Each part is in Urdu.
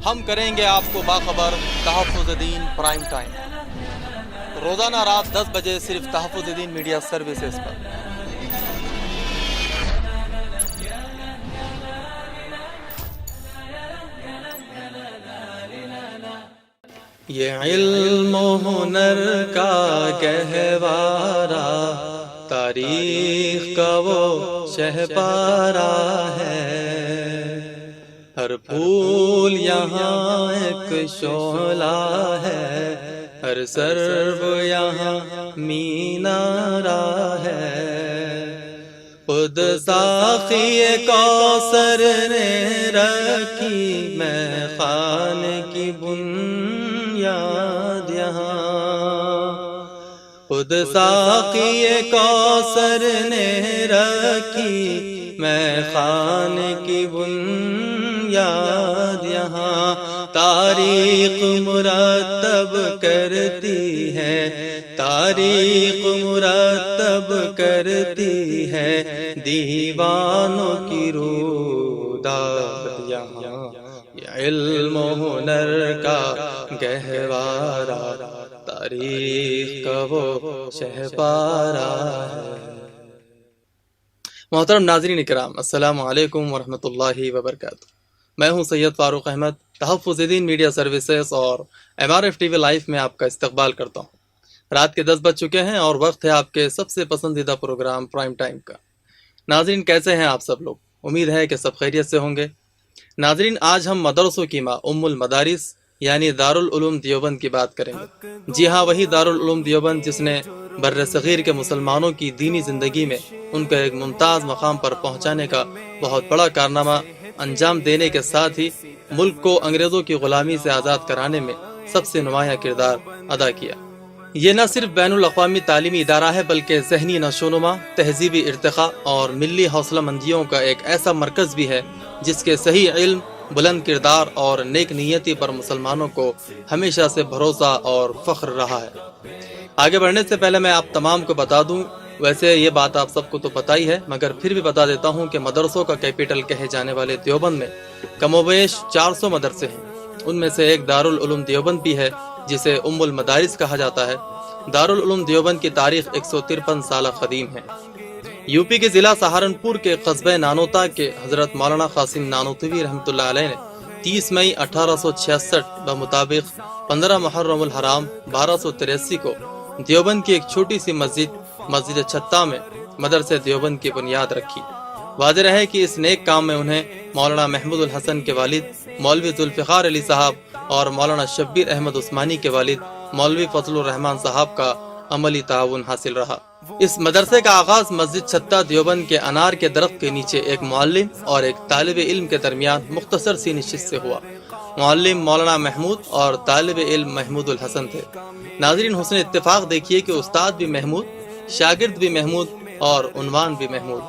ہم کریں گے آپ کو باخبر تحفظ دین پرائم ٹائم، روزانہ رات 10 بجے صرف تحفظ دین میڈیا سروسز پر۔ یہ علم و ہنر کا گہوارہ، تاریخ کا وہ شہپارہ ہے، ہر پھول یہاں ایک شعلہ ہے، ہر سرو یہاں مینارہ ہے، خود ساقی کوثر نے رکھی میں خانے کی بنیاد یہاں، خود ساقی کوثر نے رکھی میں خانے کی بنیاد یہاں، تاریخ مرتب کرتی ہے، تاریخ مرتب کرتی ہے، دیوانوں کی روداد یہاں، یہ علم و ہنر کا گہوارہ، تاریخ کا وہ شہپارہ ہے۔ محترم ناظرین کرام، السلام علیکم ورحمۃ اللہ وبرکاتہ۔ میں ہوں سید فاروق احمد، تحفظ دین میڈیا سروسز اور MRF ٹی وی لائف میں آپ کا استقبال کرتا ہوں۔ رات کے 10 بج چکے ہیں اور وقت ہے آپ کے سب سے پسندیدہ پروگرام پرائم ٹائم کا۔ ناظرین کیسے ہیں آپ سب لوگ؟ امید ہے کہ سب خیریت سے ہوں گے۔ ناظرین آج ہم مدرسوں کی ماں ام المدارس یعنی دارالعلوم دیوبند کی بات کریں گے۔ جی ہاں، وہی دارالعلوم دیوبند جس نے بر صغیر کے مسلمانوں کی دینی زندگی میں ان کا ایک ممتاز مقام پر پہنچانے کا بہت بڑا کارنامہ انجام دینے کے ساتھ ہی ملک کو انگریزوں کی غلامی سے آزاد کرانے میں سب سے نمایاں کردار ادا کیا۔ یہ نہ صرف بین الاقوامی تعلیمی ادارہ ہے بلکہ ذہنی نشوونما، تہذیبی ارتقاء اور ملی حوصلہ مندیوں کا ایک ایسا مرکز بھی ہے جس کے صحیح علم، بلند کردار اور نیک نیتی پر مسلمانوں کو ہمیشہ سے بھروسہ اور فخر رہا ہے۔ آگے بڑھنے سے پہلے میں آپ تمام کو بتا دوں، ویسے یہ بات آپ سب کو تو پتہ ہی ہے مگر پھر بھی بتا دیتا ہوں کہ مدرسوں کا کیپٹل کہے جانے والے دیوبند میں کم و بیش 400 مدرسے ہیں۔ ان میں سے ایک دارالعلوم دیوبند بھی ہے جسے ام المدارس کہا جاتا ہے۔ دارالعلوم دیوبند کی تاریخ 153 سالہ قدیم ہے۔ یو پی کے ضلع سہارنپور کے قصبہ نانوتا کے حضرت مولانا قاسم نانوتوی رحمۃ اللہ علیہ نے 30 مئی 1866 بمطابق 15 محرم الحرام 1283 کو دیوبند کی ایک چھوٹی سی مسجد چھتہ میں مدرسہ دیوبند کی بنیاد رکھی۔ واضح رہے کہ اس نیک کام میں انہیں مولانا محمود الحسن کے والد مولوی ذوالفقار علی صاحب اور مولانا شبیر احمد عثمانی کے والد مولوی فضل الرحمان صاحب کا عملی تعاون حاصل رہا۔ اس مدرسے کا آغاز مسجد چھتہ دیوبند کے انار کے درخت کے نیچے ایک معلم اور ایک طالب علم کے درمیان مختصر سی نشست سے ہوا۔ معلم مولانا محمود اور طالب علم محمود الحسن تھے۔ ناظرین حسن اتفاق دیکھیے کہ استاد بھی محمود، شاگرد بھی محمود اور عنوان بھی محمود۔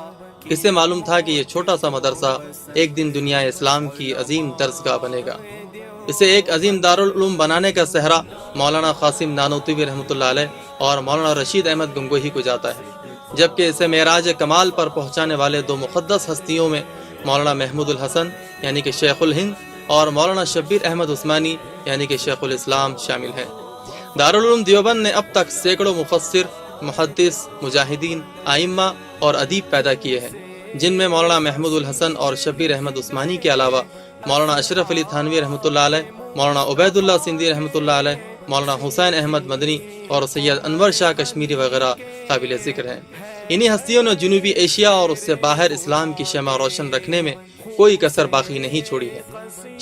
اس سے معلوم تھا کہ یہ چھوٹا سا مدرسہ ایک دن دنیا اسلام کی عظیم درسگاہ بنے گا۔ اسے ایک عظیم دارالعلوم بنانے کا سہرا مولانا قاسم نانوتوی رحمۃ اللہ علیہ اور مولانا رشید احمد گنگوہی کو جاتا ہے، جبکہ اسے معراج کمال پر پہنچانے والے دو مقدس ہستیوں میں مولانا محمود الحسن یعنی کہ شیخ الہند اور مولانا شبیر احمد عثمانی یعنی کہ شیخ الاسلام شامل ہیں۔ دارالعلوم دیوبند نے اب تک سینکڑوں مفسر، محدث، مجاہدین، ائمہ اور ادیب پیدا کیے ہیں، جن میں مولانا محمود الحسن اور شبیر احمد عثمانی کے علاوہ مولانا اشرف علی تھانوی رحمۃ اللہ علیہ، مولانا عبید اللہ سندھی رحمۃ اللہ علیہ، مولانا حسین احمد مدنی اور سید انور شاہ کشمیری وغیرہ قابل ذکر ہیں۔ انہی ہستیوں نے جنوبی ایشیا اور اس سے باہر اسلام کی شمع روشن رکھنے میں کوئی کسر باقی نہیں چھوڑی ہے۔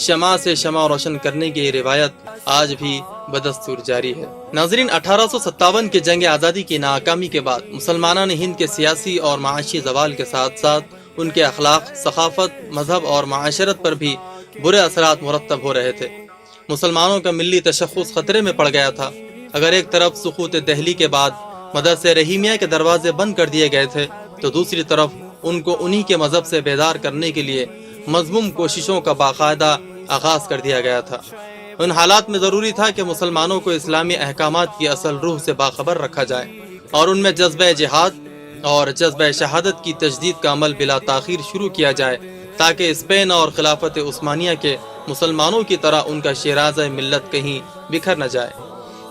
شمع سے شمع روشن کرنے کی یہ روایت آج بھی بدستور جاری ہے۔ ناظرین 1857 کے جنگ آزادی کی ناکامی کے بعد مسلمانان ہند کے سیاسی اور معاشی زوال کے ساتھ ساتھ ان کے اخلاق، ثقافت، مذہب اور معاشرت پر بھی برے اثرات مرتب ہو رہے تھے۔ مسلمانوں کا ملی تشخص خطرے میں پڑ گیا تھا۔ اگر ایک طرف سقوط دہلی کے بعد مدرسہ رحیمیہ کے دروازے بند کر دیے گئے تھے تو دوسری طرف ان کو انہی کے مذہب سے بیدار کرنے کے لیے مذموم کوششوں کا باقاعدہ آغاز کر دیا گیا تھا۔ ان حالات میں ضروری تھا کہ مسلمانوں کو اسلامی احکامات کی اصل روح سے باخبر رکھا جائے اور ان میں جذبہ جہاد اور جذبہ شہادت کی تجدید کا عمل بلا تاخیر شروع کیا جائے تاکہ اسپین اور خلافت عثمانیہ کے مسلمانوں کی طرح ان کا شیرازہ ملت کہیں بکھر نہ جائے۔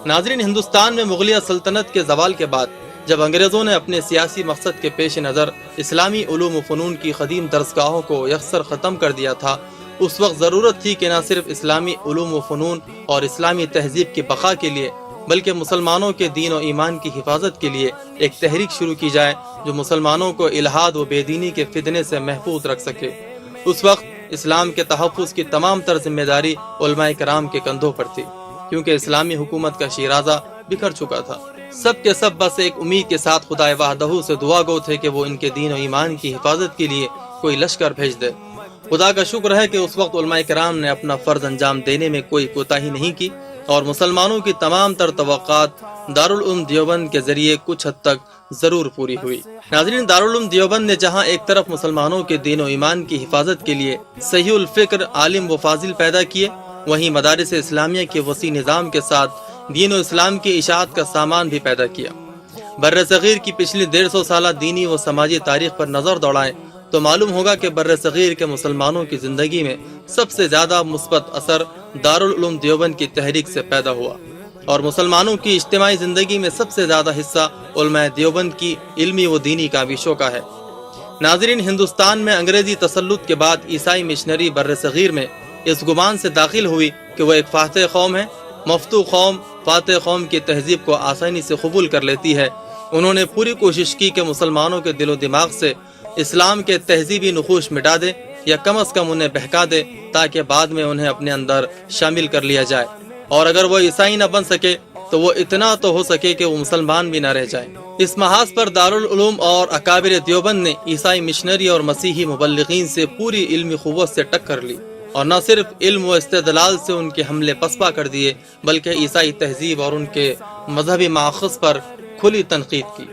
ناظرین، ہندوستان میں مغلیہ سلطنت کے زوال کے بعد جب انگریزوں نے اپنے سیاسی مقصد کے پیش نظر اسلامی علوم و فنون کی قدیم درسگاہوں کو یکسر ختم کر دیا تھا، اس وقت ضرورت تھی کہ نہ صرف اسلامی علوم و فنون اور اسلامی تہذیب کی بقا کے لیے بلکہ مسلمانوں کے دین و ایمان کی حفاظت کے لیے ایک تحریک شروع کی جائے جو مسلمانوں کو الحاد و بے دینی کے فتنے سے محفوظ رکھ سکے۔ اس وقت اسلام کے تحفظ کی تمام تر ذمہ داری علماء کرام کے کندھوں پر تھی، کیونکہ اسلامی حکومت کا شیرازہ بکھر چکا تھا۔ سب کے سب بس ایک امید کے ساتھ خدا وحدہ سے دعا گو تھے کہ وہ ان کے دین و ایمان کی حفاظت کے لیے کوئی لشکر بھیج دے۔ خدا کا شکر ہے کہ اس وقت علماء کرام نے اپنا فرض انجام دینے میں کوئی کوتاہی نہیں کی اور مسلمانوں کی تمام تر توقعات دارالعلوم دیوبند کے ذریعے کچھ حد تک ضرور پوری ہوئی۔ ناظرین، دارالعلوم دیوبند نے جہاں ایک طرف مسلمانوں کے دین و ایمان کی حفاظت کے لیے صحیح الفکر عالم و فاضل پیدا کیے، وہیں مدارس اسلامیہ کے وسیع نظام کے ساتھ دین و اسلام کی اشاعت کا سامان بھی پیدا کیا۔ بر صغیر کی پچھلی 150 سالہ دینی و سماجی تاریخ پر نظر دوڑائیں تو معلوم ہوگا کہ بر صغیر کے مسلمانوں کی زندگی میں سب سے زیادہ مثبت اثر دارالعلوم دیوبند کی تحریک سے پیدا ہوا، اور مسلمانوں کی اجتماعی زندگی میں سب سے زیادہ حصہ علماء دیوبند کی علمی و دینی کاوشوں کا ہے۔ ناظرین، ہندوستان میں انگریزی تسلط کے بعد عیسائی مشنری بر صغیر میں اس گمان سے داخل ہوئی کہ وہ ایک فاتح قوم ہے۔ مفتو قوم فاتح قوم کی تہذیب کو آسانی سے قبول کر لیتی ہے۔ انہوں نے پوری کوشش کی کہ مسلمانوں کے دل و دماغ سے اسلام کے تہذیبی نقوش مٹا دے یا کم از کم انہیں بہکا دے تاکہ بعد میں انہیں اپنے اندر شامل کر لیا جائے، اور اگر وہ عیسائی نہ بن سکے تو وہ اتنا تو ہو سکے کہ وہ مسلمان بھی نہ رہ جائے۔ اس محاذ پر دارالعلوم اور اکابر دیوبند نے عیسائی مشنری اور مسیحی مبلغین سے پوری علمی قوت سے ٹکر لی، اور نہ صرف علم و استدلال سے ان کے حملے پسپا کر دیے بلکہ عیسائی تہذیب اور ان کے مذہبی ماخذ پر کھلی تنقید کی۔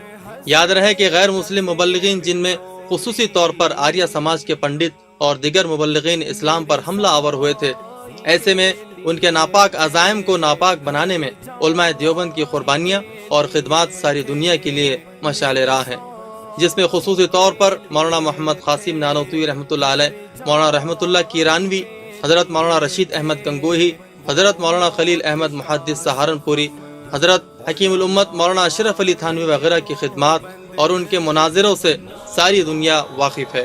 یاد رہے کہ غیر مسلم مبلغین، جن میں خصوصی طور پر آریہ سماج کے پنڈت اور دیگر مبلغین اسلام پر حملہ آور ہوئے تھے، ایسے میں ان کے ناپاک عزائم کو ناپاک بنانے میں علماء دیوبند کی قربانیاں اور خدمات ساری دنیا کے لیے مشعل راہ ہیں، جس میں خصوصی طور پر مولانا محمد قاسم نانوتوی رحمۃ اللہ علیہ، مولانا رحمۃ اللہ کیرانوی، حضرت مولانا رشید احمد گنگوہی، حضرت مولانا خلیل احمد محدث سہارنپوری، حضرت حکیم الامت مولانا اشرف علی تھانوی وغیرہ کی خدمات اور ان کے مناظروں سے ساری دنیا واقف ہے۔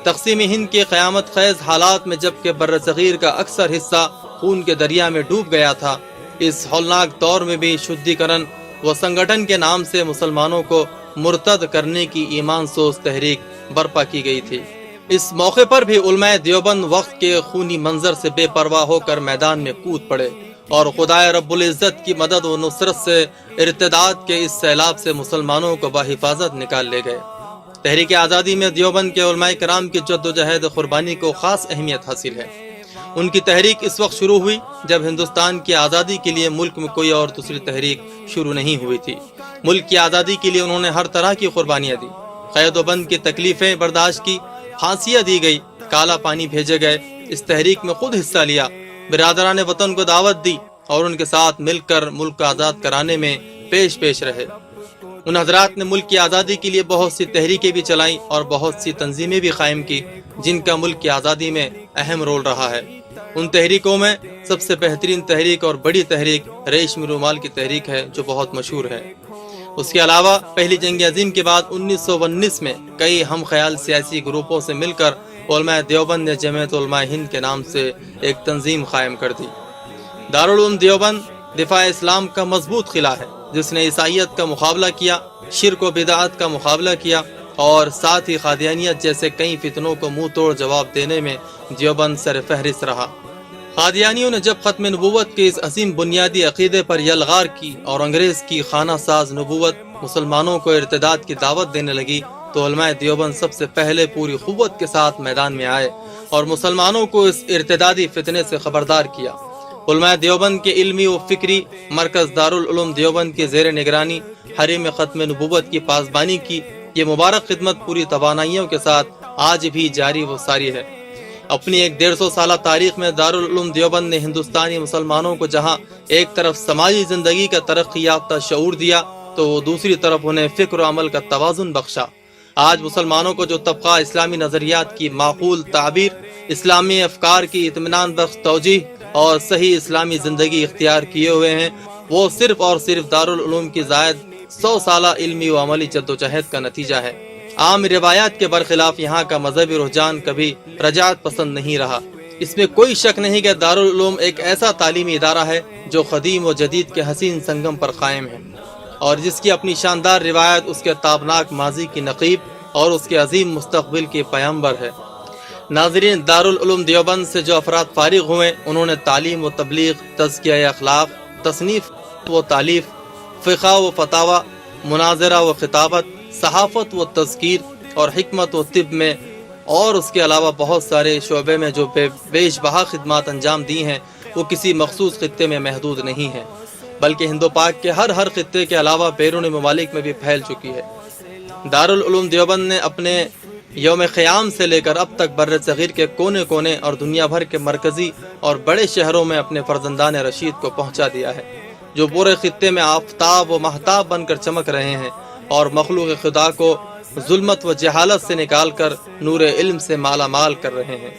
تقسیم ہند کے قیامت خیز حالات میں جبکہ بر صغیر کا اکثر حصہ خون کے دریا میں ڈوب گیا تھا، اس ہولناک دور میں بھی شدھیکرن و سنگٹھن کے نام سے مسلمانوں کو مرتد کرنے کی ایمان سوز تحریک برپا کی گئی تھی۔ اس موقع پر بھی علماء دیوبند وقت کے خونی منظر سے بے پرواہ ہو کر میدان میں کود پڑے اور خدائے رب العزت کی مدد و نصرت سے ارتداد کے اس سیلاب سے مسلمانوں کو بحفاظت نکال لے گئے۔ تحریک آزادی میں دیوبند کے علماء کرام کی جد و جہد قربانی کو خاص اہمیت حاصل ہے۔ ان کی تحریک اس وقت شروع ہوئی جب ہندوستان کی آزادی کے لیے ملک میں کوئی اور دوسری تحریک شروع نہیں ہوئی تھی۔ ملک کی آزادی کے لیے انہوں نے ہر طرح کی قربانیاں دی، قید و بند کی تکلیفیں برداشت کی، پھانسیاں دی گئی، کالا پانی بھیجے گئے، اس تحریک میں خود حصہ لیا، برادران وطن کو دعوت دی اور ان کے ساتھ مل کر ملک کو آزاد کرانے میں پیش رہے۔ ان حضرات نے ملک کی آزادی کے لیے بہت سی تحریکیں بھی چلائیں اور بہت سی تنظیمیں بھی قائم کی جن کا ملک کی آزادی میں اہم رول رہا ہے۔ ان تحریکوں میں سب سے بہترین تحریک اور بڑی تحریک ریشمی رومال کی تحریک ہے جو بہت مشہور ہے۔ اس کے علاوہ پہلی جنگ عظیم کے بعد 1919 میں کئی ہم خیال سیاسی گروپوں سے مل کر علماء دیوبند نے جمعیت علماء ہند کے نام سے ایک تنظیم قائم کر دی۔ دارالعلوم دیوبند دفاع اسلام کا مضبوط قلعہ ہے جس نے عیسائیت کا مقابلہ کیا، شرک و بدعت کا مقابلہ کیا اور ساتھ ہی قادیانیت جیسے کئی فتنوں کو منہ توڑ جواب دینے میں دیوبند سر فہرست رہا۔ قادیانیوں نے جب ختم نبوت کے اس عظیم بنیادی عقیدے پر یلغار کی اور انگریز کی خانہ ساز نبوت مسلمانوں کو ارتداد کی دعوت دینے لگی تو علماء دیوبند سب سے پہلے پوری قوت کے ساتھ میدان میں آئے اور مسلمانوں کو اس ارتدادی فتنے سے خبردار کیا۔ علماء دیوبند کے علمی و فکری مرکز دارالعلوم دیوبند کی زیر نگرانی حریم ختم نبوت کی پاسبانی کی یہ مبارک خدمت پوری توانائیوں کے ساتھ آج بھی جاری و ساری ہے۔ اپنی ایک 150 سالہ تاریخ میں دارالعلوم دیوبند نے ہندوستانی مسلمانوں کو جہاں ایک طرف سماجی زندگی کا ترقی یافتہ شعور دیا تو دوسری طرف انہیں فکر و عمل کا توازن بخشا۔ آج مسلمانوں کو جو طبقہ اسلامی نظریات کی معقول تعبیر، اسلامی افکار کی اطمینان بخش توجیہ اور صحیح اسلامی زندگی اختیار کیے ہوئے ہیں، وہ صرف اور صرف دارالعلوم کی زائد 100 سالہ علمی و عملی جدوجہد کا نتیجہ ہے۔ عام روایات کے برخلاف یہاں کا مذہبی رجحان کبھی رجعت پسند نہیں رہا۔ اس میں کوئی شک نہیں کہ دارالعلوم ایک ایسا تعلیمی ادارہ ہے جو قدیم و جدید کے حسین سنگم پر قائم ہے، اور جس کی اپنی شاندار روایت اس کے تابناک ماضی کی نقیب اور اس کے عظیم مستقبل کی پیامبر ہے۔ ناظرین، دارالعلوم دیوبند سے جو افراد فارغ ہوئے، انہوں نے تعلیم و تبلیغ، تزکیہ اخلاق، تصنیف و تالیف، فقہ و فتاوی، مناظرہ و خطابت، صحافت و تذکیر اور حکمت و طب میں اور اس کے علاوہ بہت سارے شعبے میں جو بیش بہا خدمات انجام دی ہیں، وہ کسی مخصوص خطے میں محدود نہیں ہیں، بلکہ ہند و پاک کے ہر خطے کے علاوہ بیرون ممالک میں بھی پھیل چکی ہے۔ دارالعلوم دیوبند نے اپنے یوم قیام سے لے کر اب تک بر صغیر کے کونے کونے اور دنیا بھر کے مرکزی اور بڑے شہروں میں اپنے فرزندان رشید کو پہنچا دیا ہے، جو پورے خطے میں آفتاب و مہتاب بن کر چمک رہے ہیں اور مخلوق خدا کو ظلمت و جہالت سے نکال کر نور علم سے مالا مال کر رہے ہیں۔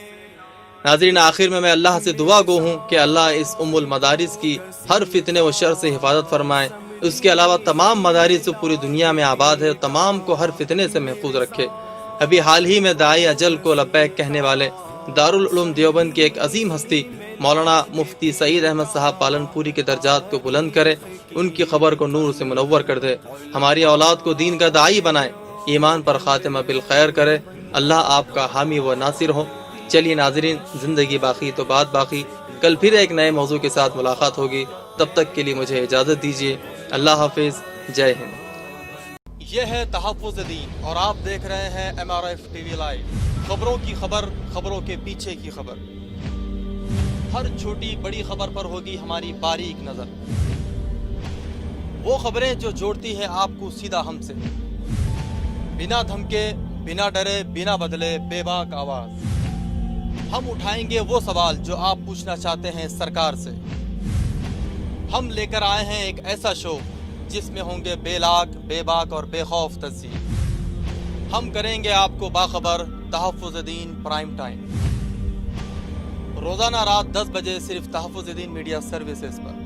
ناظرین، آخر میں اللہ سے دعا گو ہوں کہ اللہ اس المدارس کی ہر فتنے و شر سے حفاظت فرمائے، اس کے علاوہ تمام مدارس پوری دنیا میں آباد ہے، تمام کو ہر فتنے سے محفوظ رکھے۔ ابھی حال ہی میں داعی اجل کو لبیک کہنے والے دارالعلوم دیوبند کی ایک عظیم ہستی مولانا مفتی سعید احمد صاحب پالن پوری کے درجات کو بلند کرے، ان کی خبر کو نور سے منور کر دے، ہماری اولاد کو دین کا داعی بنائے، ایمان پر خاتمہ بالخیر کرے۔ اللہ آپ کا حامی و ناصر ہو۔ چلیے ناظرین، زندگی باقی تو بات باقی، کل پھر ایک نئے موضوع کے ساتھ ملاقات ہوگی، تب تک کے لیے مجھے اجازت دیجیے۔ اللہ حافظ، جے ہند۔ یہ ہے تحفظ دین اور آپ دیکھ رہے ہیں MRF TV لائیو۔ خبروں کی خبر، خبروں کے پیچھے کی خبر، ہر چھوٹی بڑی خبر پر ہوگی ہماری باریک نظر، وہ خبریں جو جوڑتی ہیں آپ کو سیدھا ہم سے، بنا دھمکے، بنا ڈرے، بنا بدلے، بے باک آواز ہم اٹھائیں گے وہ سوال جو آپ پوچھنا چاہتے ہیں سرکار سے۔ ہم لے کر آئے ہیں ایک ایسا شو جس میں ہوں گے بے لاگ، بے باک اور بے خوف تجزیے۔ ہم کریں گے آپ کو باخبر، تحفظ دین پرائم ٹائم، روزانہ رات 10 بجے صرف تحفظ دین میڈیا سروسز پر۔